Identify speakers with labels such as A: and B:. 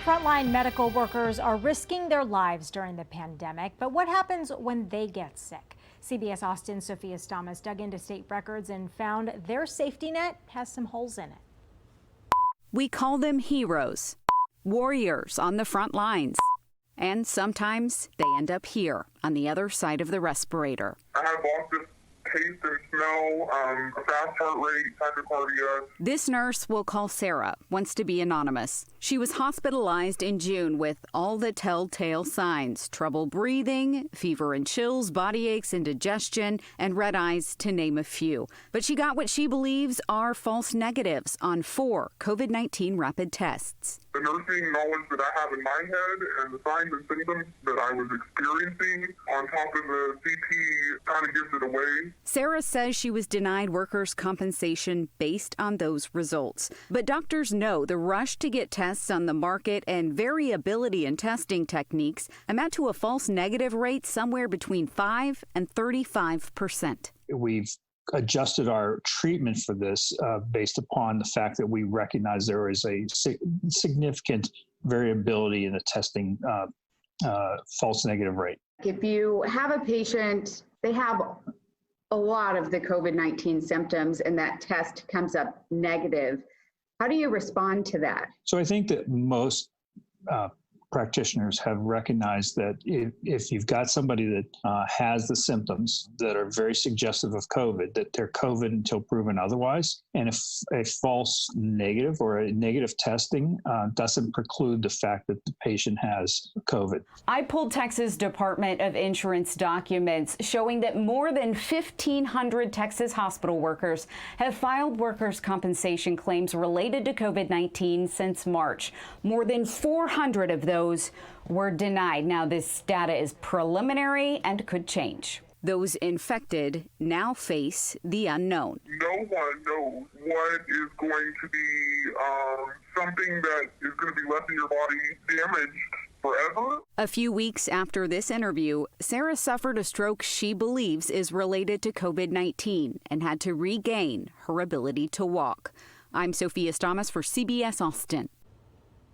A: Frontline medical workers are risking their lives during the pandemic, but what happens when they get sick? CBS Austin's Sophia Stamas dug into state records and found their safety net has some holes in it.
B: We call them heroes, warriors on the front lines. And sometimes they end up here on the other side of the respirator.
C: I have lost this taste and smell, a fast heart rate, tachycardia.
B: This nurse we'll call Sarah wants to be anonymous. She was hospitalized in June with all the telltale signs: trouble breathing, fever and chills, body aches, indigestion, and red eyes, to name a few. But she got what she believes are false negatives on 4 COVID-19 rapid tests.
C: The nursing knowledge that I have in my head and the signs and symptoms that I was experiencing on top of the CT kind of gives it away.
B: Sarah says she was denied workers' compensation based on those results. But doctors know the rush to get tests on the market and variability in testing techniques amount to a false negative rate somewhere between 5 and 35%.
D: We've adjusted our treatment for this based upon the fact that we recognize there is a significant variability in the testing false negative rate.
E: If you have a patient, they have a lot of the COVID-19 symptoms and that test comes up negative, how do you respond to that?
D: So I think that most practitioners have recognized that if you've got somebody that has the symptoms that are very suggestive of COVID, that they're COVID until proven otherwise. And if a false negative or a negative testing doesn't preclude the fact that the patient has COVID.
B: I pulled Texas Department of Insurance documents showing that more than 1,500 Texas hospital workers have filed workers' compensation claims related to COVID-19 since March. More than 400 of those were denied. Now, this data is preliminary and could change. Those infected now face the unknown.
C: No one knows what is going to be something that is going to be left in your body damaged forever.
B: A few weeks after this interview, Sarah suffered a stroke she believes is related to COVID-19 and had to regain her ability to walk. I'm Sophia Stamas for CBS Austin.